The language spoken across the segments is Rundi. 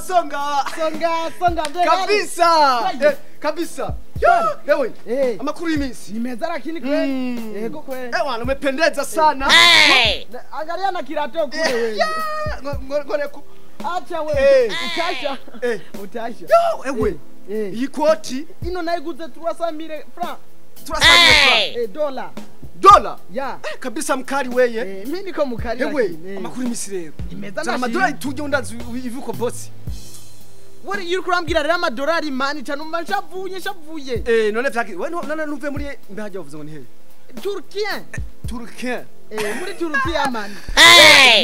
songa kabisa kabisa amakuru y'iminsi ni meza lakini kweli yego kweli wana umependeza sana angalia na kirato kule ngoreko acha wewe utasha iyi koti ino naiguze 300,000 francs dola ya kabisa mkari weye mimi niko mkari lakini amakuru y'iminsi rero imeza na amadolari tujye undazi ivuko boss What you kurambira rero amadolari mani canumva shavuye none vyaki we none nuve muri mbaje bavuze ngo ni he Turkien muri Turkiya mani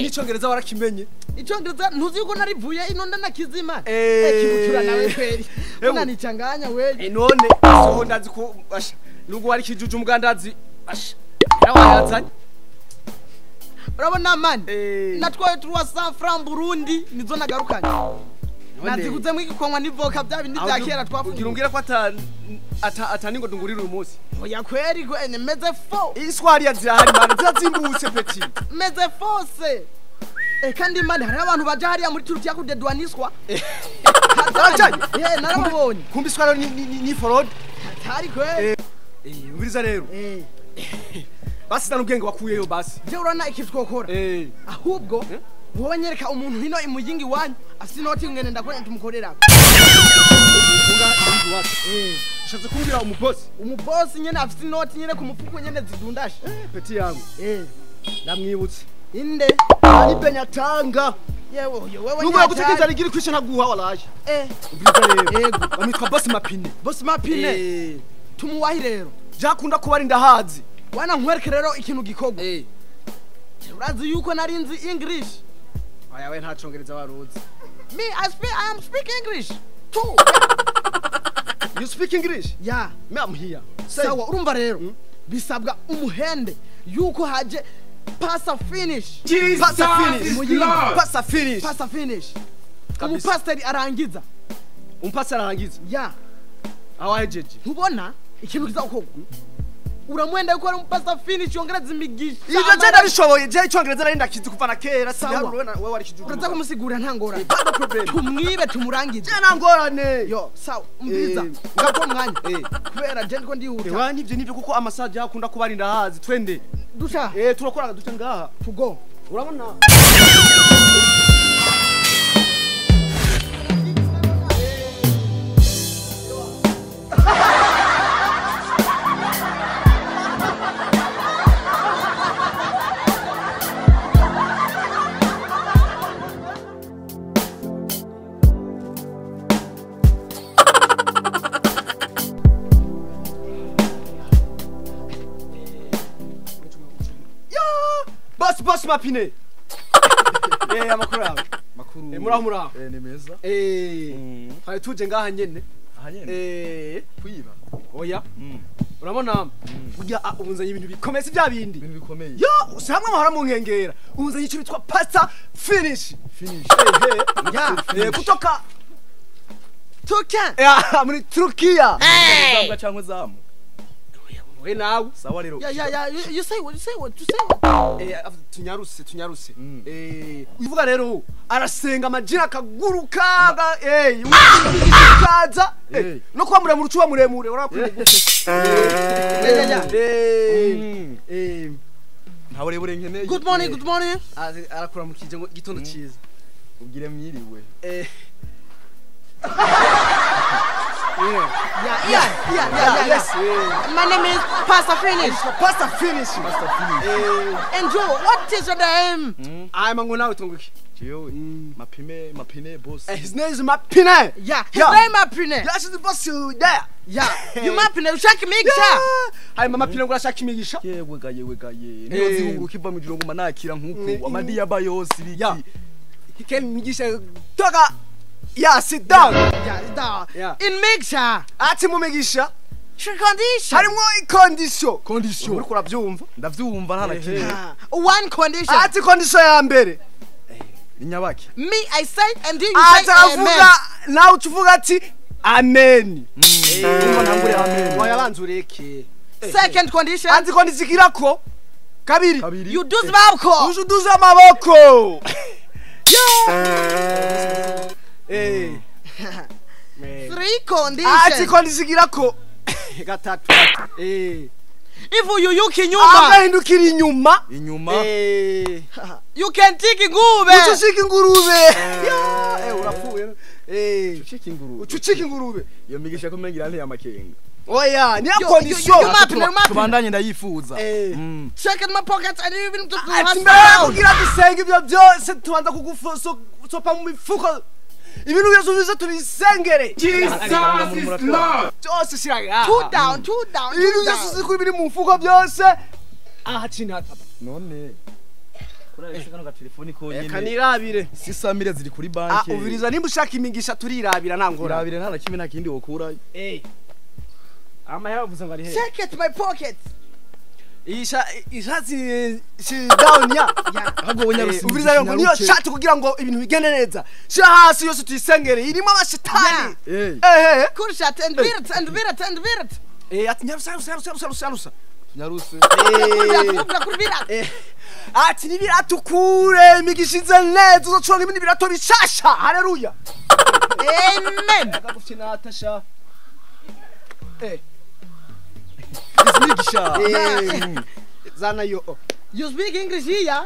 n'icongereza warakimenye icongereza ntuzi yuko narivuye ino ndana kibutura nawe kweli unanichanganya wewe none so ndazi ko basha nugo wari kijuju mugandazi basha nawayazanye urabona mani natwaye 300 francs Burundi nizo nagarukanye naziguze mw'igikomwa nivoka bya bindi bya kera twafunga ugira ko ataningo dungurira uyu munsi oya kweri ko meze fo iswari yazihari mani zazimbutse peti meze fose kandi mani hari abantu baje hariya muri Turkiya kudedwaniswa narababonye kumbi iswari ni forod hatari kweri ubiriza rero basi ubwenge wakuyeyo basi je urana ikitwokora ahubwo wowe nyereka umuntu hino imuyingi wanyu afite inoti ngene ndakora tumukorera shaze kumbira umubosi nyene afite inoti nyene ku mufuko nyene zidundashe peti yangu namwibutse inde ari benyatanga yewe nuko yagutekereza rigiri kwisha naguha walaje ubiriza rero bamwitwa boss mapine tumuwahi rero jakunda kuba ari ndahazi wana nkwereke rero ikintu gikogo urazi yuko narinzi English aya we nta congereza waruzi me I am speak English too you speak English yeah me am here sawa urumva rero bisabwa umuhende yuko haje pasta finish umupasteri arangiza yeah awahejeje ntubona ikintu kizakoga uramwenda yuko ari umupasta finish yongereza imigisha ivyo cyane bishoboye je icongereza nari ndakizi kuva na kera siyaruwe wewe wari kijuju uraza kumusigura nta ngorane tumwibe tumurangize je nta ngorane yo sawa umbiza ngako mwanya kubera je ndiko ndihuta wa nivyo kuko amasaje yakunda kuba ari ndahazi twende dusha turakora duce ngaha tugo urabona Boss mapine amakuru yawe muraho ni meza hari tuje ngaha nyene kwiba oya urabona burya ubunzanye ibintu bikomeye bya bindi ibintu bikomeye yo usamwe mahora mu nkengera ubunzanye icyo bitwa pasta finish kutoka Turkiya muri Turkiya zambwa cyangwa zamu we nawe sawa rero you say what tunyaruse uvuga rero arasenga amajina akaguruka ukaza no kwamura mu rucuba muremure urakwiye ntawe rebure nkeneye good morning arakura mu kije ngo gitondo ciza ubwire mwiriwe Yes. My name is Pasta Finish. And Joe, what is your name? I'm Angona Utunguki. Joe, Mapine boss. His name is Mapine. Yeah, his name Mapine. Yes, the boss there. Yeah, you Mapine, ushaka imigisha. Hai Mapine ngo urashaka imigisha. Yewe gaye. Niyo zihungu kiva mu girongo manakira nkuko amadi yabayose biki. Kikeni imigisha toka. Yeah, sit down. Yeah. In mixer. Ati mu migisha. Condition. Harimo condition. Uri kurabyumva? Ndavyumva nta nakindi. One condition. Ati condition ya mbere. Inyabaki. Me I say and you say amen. Nawe uvuga ati amen. Umva nangure amen. Wayabanza ureke. Second condition. Ati condition kirako. Kabiri. You do amaboko. Uzuduza amaboko. three conditions. ati kondisigira ko gatatu If you yuki inyuma. Agahindukira inyuma. You can take ingurube. Ucucika ingurube. Urapfuye. Ucucika ingurube. Iyo migisha ko mengira nte amakenga. Oya, ni condition. Tubandanye ndayifuza. Check in my pockets and even to hospital. Kugira dusenge ibyo byose tubanza kugusopa mu mifuko. Ibintu byose bize tubisengere. Jesus is Lord. Byose shiraga. Two down. Ibintu byose ko biri mu mifuko byose. China tata. None. Kurarese kano gatelefoni konyene. Kanirabire. Sisamire ziri kuri banki. Ubiriza nimba ushaka imigisha turirabira ntangora. Irabire nta nakimwe nta kindi wokurayo. Amahera bavuze ngo ari he? Check it my pockets. Ishatsi down ya. Ahubwo bonyarusi. Ubiriza yo niyo shati kugira ngo ibintu bigende neza. Shira hasi yose tuyisengere irimo abashitani. Cool shot and beat. Ati nyarusa. Nyaruse. Ati nibiratukure imigishize neza uzoconga ibindi birato bishasha. Haleluya. Amen. Akagufina atasha. Migisha. Zana yo. You speak English here?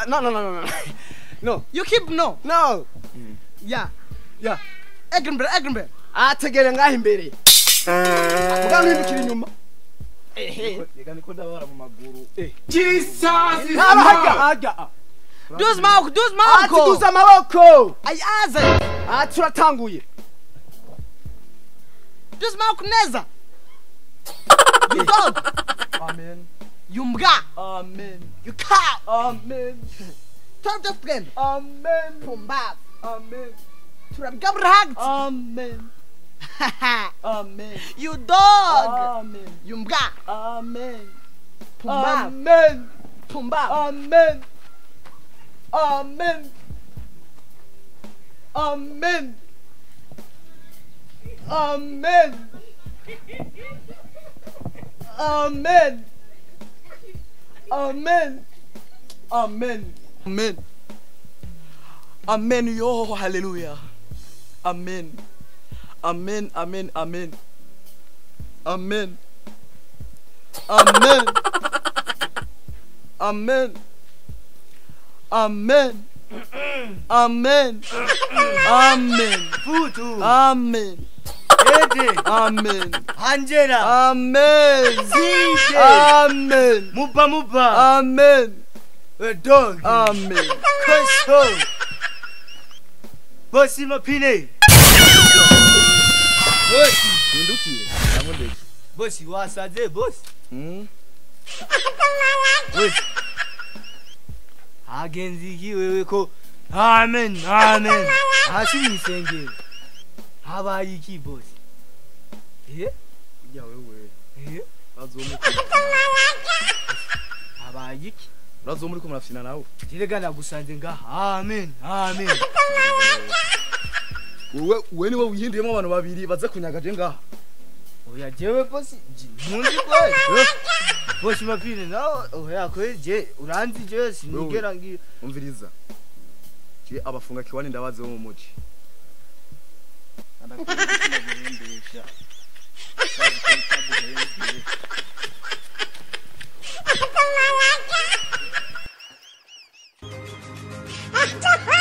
No. No. You keep no. No. Yeah. Eggenberg. Ategere ngaho imbere. Muganga hindukira inyuma. Reka niko ndabara mu maguru. Jesus is haga. Duze maboko. Ati duze amaboko. Ayaze. Ati turatanguye. Duze maboko neza. You dog. Amen. You mbega. Amen. You cow. Amen. Turn the friend. Amen. Pumba. Amen. Turabgabrag. Amen. Amen. You dog. Amen. You mbega. Amen. Pumba. Amen. Pumba. Amen. Amen. Amen. Amen. Amen. Amen. Amen. Amen. Amen. Yo, hallelujah. Amen. Amen. Amen. Amen. Amen. Amen. Amen. Amen. Amen. Amen. Futu. Amen. Ede. Amen. Angela. Amen. Zide. Amen. Mupa. Amen. Dog. Amen. Kristo. Bosi mapine. Bosi. Hindukiye. Namondeke. Bosi wasaze bosi. Bosi. Hagenzi wewe ko. Amen. Hasi nisengere. Habaye iki bosi? Ya wewe. Bazomuka. Habaye iki? Bazomuri ko murafina nawe. Kirega nagusanze ngaha. Amen. Wewe niwe wihindiyemo abantu babiri baze kunyagaje ngaha. Oya jewe bosi. Ntundi kwe. Bosi mapine nawe oya kwe je uranzi je sinigera ngira. Umviriza. Je abafunga kiwani ndabaze wo mu muci. Anakumbesha. Ha ha ha!